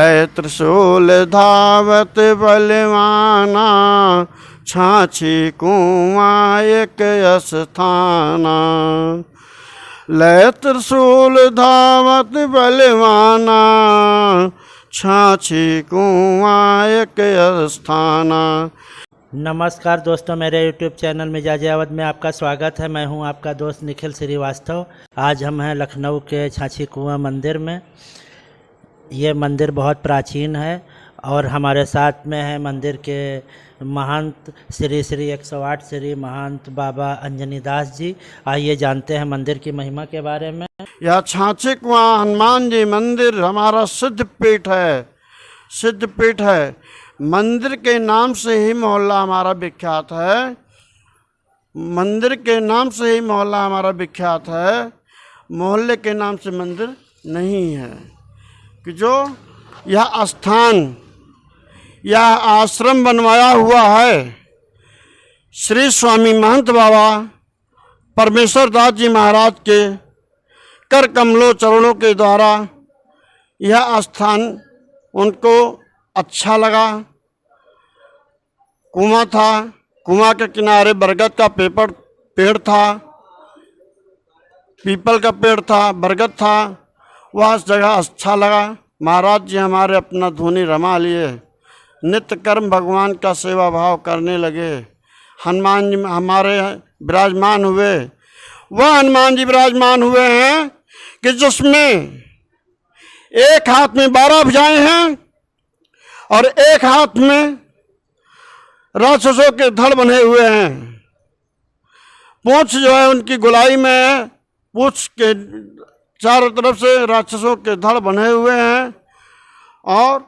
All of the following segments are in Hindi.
लय त्रिशूल धावत बलवाना, छाछी कुआं एक स्थाना। लय त्रिशूल धावत बलवाना, छाछी कुआं एक स्थाना। नमस्कार दोस्तों, मेरे YouTube चैनल मिजाज अवध में आपका स्वागत है। मैं हूं आपका दोस्त निखिल श्रीवास्तव। आज हम हैं लखनऊ के छाछी कुआं मंदिर में। ये मंदिर बहुत प्राचीन है और हमारे साथ में है मंदिर के महंत श्री 108 श्री महंत बाबा अंजनी दास जी। आइए जानते हैं मंदिर की महिमा के बारे में। यह छाछी कुआं हनुमान जी मंदिर हमारा सिद्ध पीठ है, सिद्ध पीठ है। मंदिर के नाम से ही मोहल्ला हमारा विख्यात है, मंदिर के नाम से ही मोहल्ला हमारा विख्यात है। मोहल्ले के नाम से मंदिर नहीं है। कि जो यह स्थान, यह आश्रम बनवाया हुआ है श्री स्वामी महंत बाबा परमेश्वर दास जी महाराज के कर कमलों चरणों के द्वारा यह स्थान उनको अच्छा लगा। कुआं था, कुआं के किनारे बरगद का पेड़ था, पीपल का पेड़ था, बरगद था। वह जगह अच्छा लगा। महाराज जी हमारे अपना धुनी रमा लिए, नित्य कर्म भगवान का सेवा भाव करने लगे। हनुमान जी हमारे विराजमान हुए। वह हनुमान जी विराजमान हुए हैं कि जिसमें एक हाथ में 12 भुजाएं हैं और एक हाथ में राक्षसों के धड़ बने हुए हैं। पूंछ जो है उनकी गोलाई में है, पूंछ के चारों तरफ से राक्षसों के धड़ बने हुए हैं और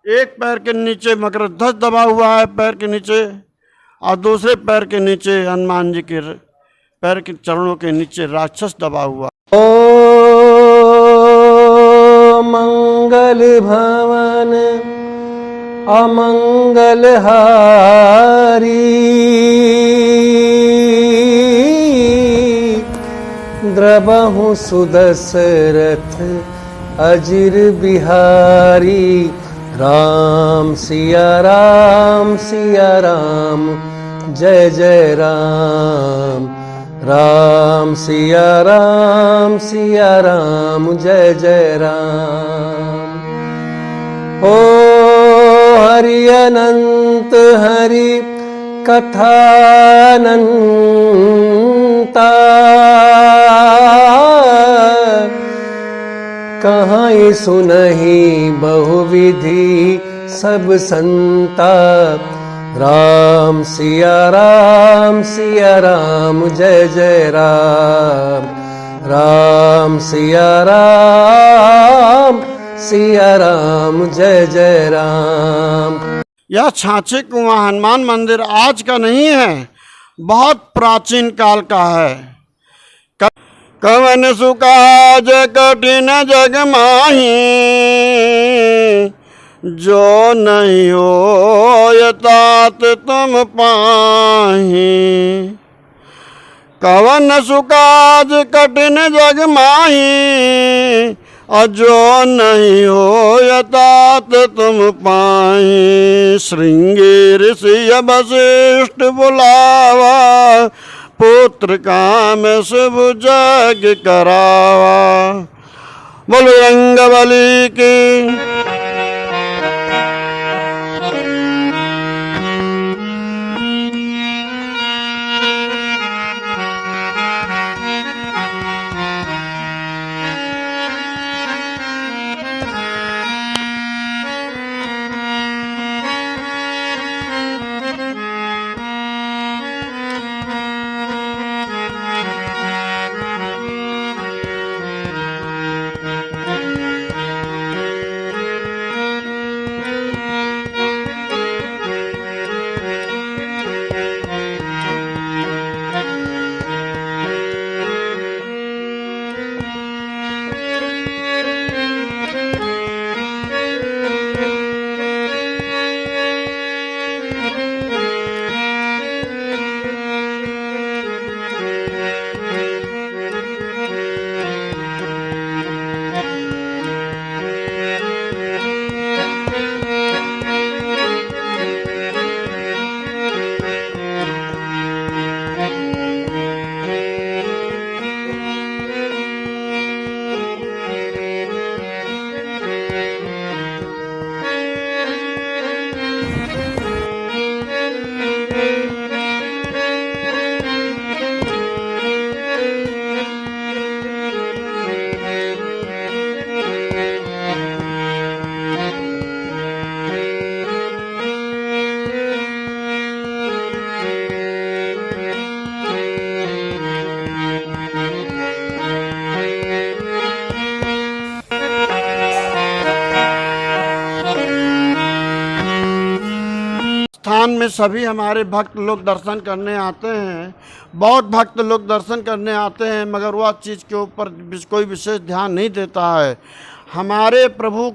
एक पैर के नीचे मकरध्वज दबा हुआ है पैर के नीचे, और दूसरे पैर के नीचे हनुमान जी के पैर के चरणों के नीचे राक्षस दबा हुआ। ओ मंगल भवन अमंगल हारी, द्रबहु सुदशरथ अजिर बिहारी। राम सिया राम सिया राम, जय जय राम। राम सिया राम सिया राम, जय जय राम। ओ हरि अनंत हरि कथानंता, कहाँ सुनहि बहुविधि सब संता। राम सिया राम सिया राम, जय जय राम। राम सिया राम सिया राम, जय जय राम। यह छाछी कुआं हनुमान मंदिर आज का नहीं है, बहुत प्राचीन काल का है। कवन सुकाज कठिन जग माही, जो नहीं हो तात तुम पाही। कवन सुकाज कठिन जग माही, और जो नहीं हो तात तुम पाही। श्रृंगी ऋषि वशिष्ठ बुलावा, पुत्र काम शुभ जग करावा। बोलो रंगबली की। स्थान में सभी हमारे भक्त लोग दर्शन करने आते हैं, बहुत भक्त लोग दर्शन करने आते हैं, मगर वह चीज़ के ऊपर कोई विशेष ध्यान नहीं देता है। हमारे प्रभु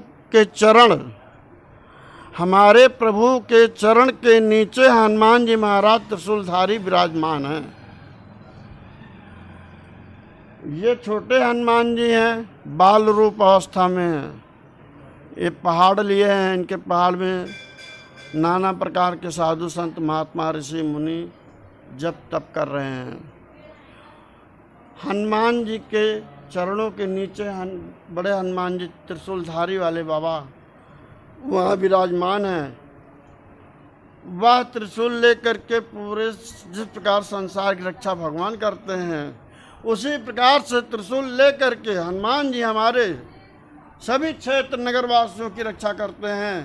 के चरण के नीचे हनुमान जी महाराज त्रिशूलधारी विराजमान हैं। ये छोटे हनुमान जी हैं, बाल रूप अवस्था में हैं। ये पहाड़ लिए हैं, इनके पहाड़ में नाना प्रकार के साधु संत महात्मा ऋषि मुनि जप तप कर रहे हैं। हनुमान जी के चरणों के नीचे बड़े हनुमान जी त्रिशूलधारी वाले बाबा वहाँ विराजमान हैं। वह त्रिशूल लेकर के पूरे जिस प्रकार संसार की रक्षा भगवान करते हैं, उसी प्रकार से त्रिशूल लेकर के हनुमान जी हमारे सभी क्षेत्र नगरवासियों की रक्षा करते हैं।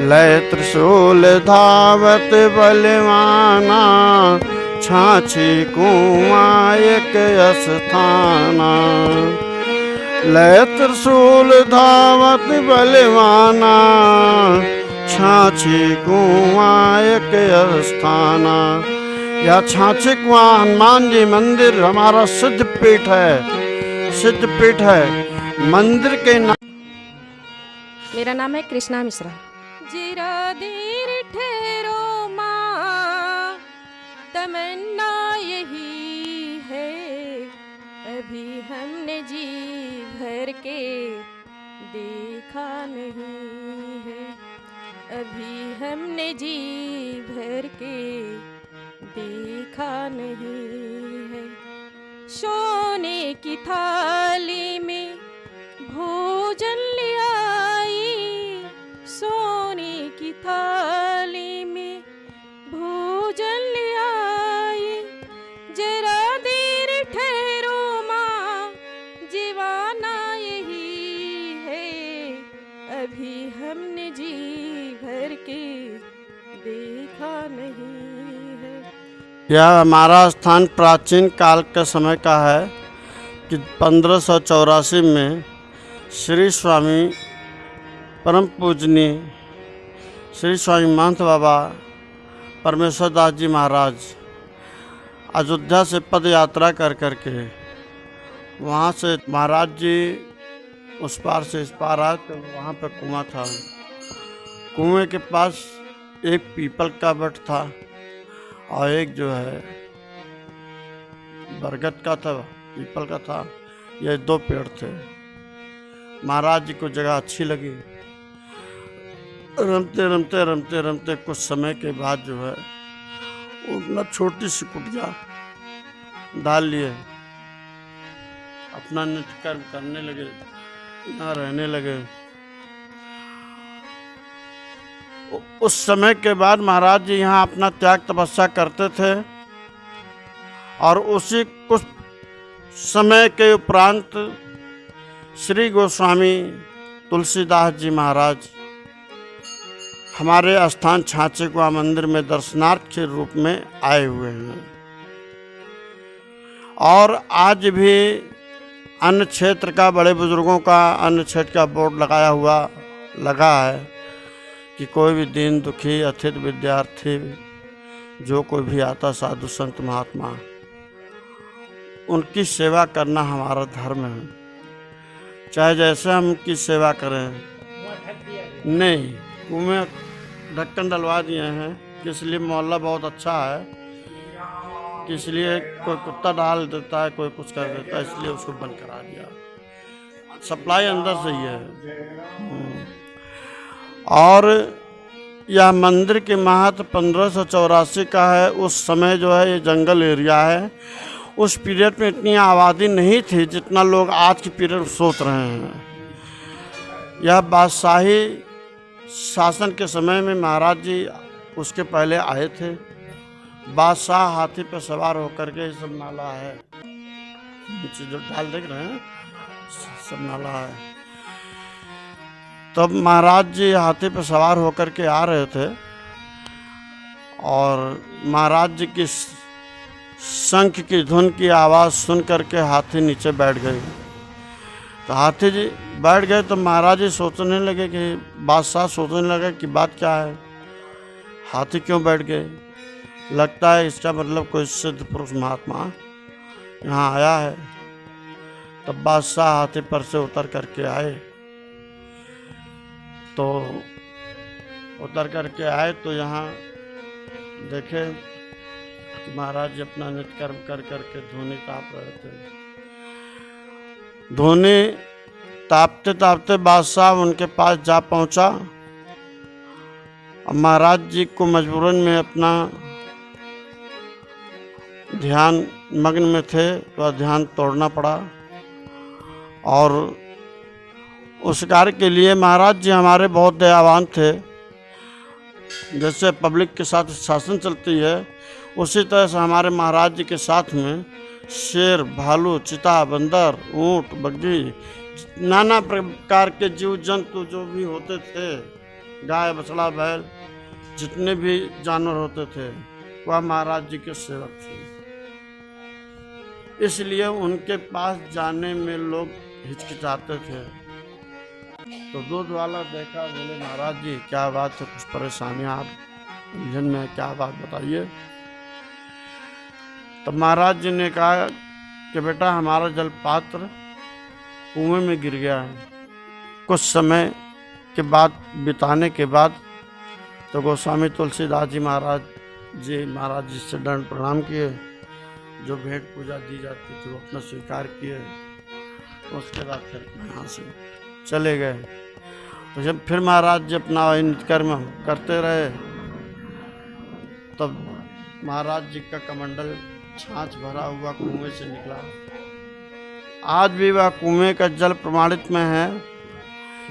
लय त्रिशूल धावत बलवाना, छाछी कुआं एक स्थाना। लय त्रिशूल धावत बलवाना, छाछी कुआं एक स्थाना। यह छाछी कुआं हनुमान जी मंदिर हमारा सिद्ध पीठ है। मंदिर के नाम। मेरा नाम है कृष्णा मिश्रा। जरा देर ठहरो माँ, तमन्ना यही है, अभी हमने जी भर के देखा नहीं है, अभी हमने जी भर के देखा नहीं है। सोने की थाली में भोजन ले आई, सोने की थाली में भोजन ले आई। जरा देर ठहरो माँ, जीवाना यही है, अभी हमने जी भर के देखा नहीं है। यह हमारा स्थान प्राचीन काल के समय का है कि 1584 में श्री स्वामी परम पूजनीय श्री स्वामी महंत बाबा परमेश्वर दास जी महाराज अयोध्या से पद यात्रा कर करके वहाँ से महाराज जी उस पार से इस पार आए तो वहाँ पर कुआं था। कुएं के पास एक पीपल का वट था और एक जो है बरगद का था, पीपल का था। ये दो पेड़ थे। महाराज जी को जगह अच्छी लगी। रमते कुछ समय के बाद जो है अपना छोटी सी कुटिया डाल लिए, अपना नित्य कर्म करने लगे, यहाँ रहने लगे। उस समय के बाद महाराज जी यहाँ अपना त्याग तपस्या करते थे और उसी कुछ समय के उपरांत श्री गोस्वामी तुलसीदास जी महाराज हमारे स्थान छाछी कुआं मंदिर में दर्शनार्थ के रूप में आए हुए हैं। और आज भी अन्य क्षेत्र का, बड़े बुजुर्गों का अन्य क्षेत्र का बोर्ड लगा है कि कोई भी दीन दुखी अतिथि विद्यार्थी जो कोई भी आता साधु संत महात्मा उनकी सेवा करना हमारा धर्म है, चाहे जैसे हम उनकी सेवा करें। नहीं, कुएं ढक्कन डलवा दिए हैं कि इसलिए मोहल्ला बहुत अच्छा है, कि इसलिए कोई कुत्ता डाल देता है, कोई कुछ कर देता है, इसलिए उसको बंद करा दिया। सप्लाई अंदर से ही है। और यह मंदिर के महत्व 1584 का है। उस समय जो है ये जंगल एरिया है, उस पीरियड में इतनी आबादी नहीं थी जितना लोग आज के पीरियड में सोच रहे हैं। यह बादशाही शासन के समय में महाराज जी उसके पहले आए थे। बादशाह हाथी पर सवार होकर के, सब नाला है नीचे जो ढाल देख रहे हैं, सब नाला है। तब महाराज जी हाथी पर सवार होकर के आ रहे थे और महाराज जी की शंख की धुन की आवाज़ सुन करके हाथी नीचे बैठ गए। तो हाथी जी बैठ गए तो महाराज जी सोचने लगे कि बादशाह सोचने लगे कि बात क्या है, हाथी क्यों बैठ गए। लगता है इसका मतलब कोई सिद्ध पुरुष महात्मा यहाँ आया है। तब बादशाह हाथी पर से उतर करके आए। तो उतर करके आए तो यहाँ देखे कि महाराज जी अपना नित्य कर्म कर करके धूनी ताप रहे थे। धूनी तापते तापते बादशाह उनके पास जा पहुंचा और महाराज जी को मजबूरन में अपना ध्यान मग्न में थे तो ध्यान तोड़ना पड़ा। और उस कार्य के लिए महाराज जी हमारे बहुत दयावान थे। जैसे पब्लिक के साथ शासन चलती है, उसी तरह से हमारे महाराज जी के साथ में शेर, भालू, चिता, बंदर, ऊंट, बग्घी, नाना प्रकार के जीव जंतु जो भी होते थे, गाय, बछड़ा, बैल, जितने भी जानवर होते थे वह महाराज जी के सेवक थे। इसलिए उनके पास जाने में लोग हिचकिचाते थे। तो दूध वाला देखा, बोले महाराज जी क्या बात है, कुछ परेशानियाँ आप उलझन में, क्या बात बताइए। तो महाराज जी ने कहा कि बेटा हमारा जल पात्र कुएं में गिर गया है। कुछ समय के बाद बिताने के बाद तो गोस्वामी तुलसीदास जी महाराज जी से दंड प्रणाम किए। जो भेंट पूजा दी जाती थी वो अपना स्वीकार किए। उसके बाद फिर यहाँ से चले गए। तो जब फिर महाराज जी अपना नित्य कर्म करते रहे तब महाराज जी का कमंडल छाछ भरा हुआ कुएं से निकला। आज भी वह कुएं का जल प्रमाणित में है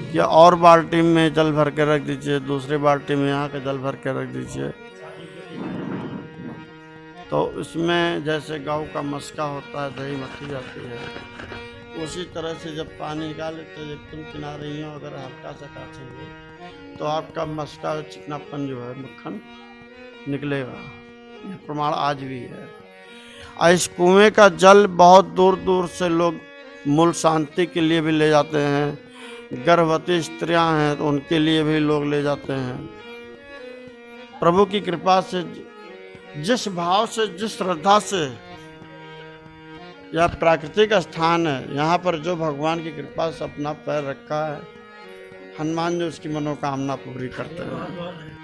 कि और बाल्टी में जल भर के रख दीजिए, दूसरे बाल्टी में यहाँ का जल भर के रख दीजिए। तो इसमें जैसे गाँव का मस्का होता है, दही मक्खी जाती है, उसी तरह से जब पानी निकाले तो जब तुम किनारे ही हो अगर हल्का सा काटेंगे तो आपका मस्का चिकनापन जो है मक्खन निकलेगा। यह प्रमाण आज भी है। इस कुएं का जल बहुत दूर दूर से लोग मूल शांति के लिए भी ले जाते हैं। गर्भवती स्त्रियां हैं तो उनके लिए भी लोग ले जाते हैं। प्रभु की कृपा से जिस भाव से, जिस श्रद्धा से यह प्राकृतिक स्थान है, यहाँ पर जो भगवान की कृपा से अपना पैर रखा है, हनुमान जी उसकी मनोकामना पूरी करते हैं।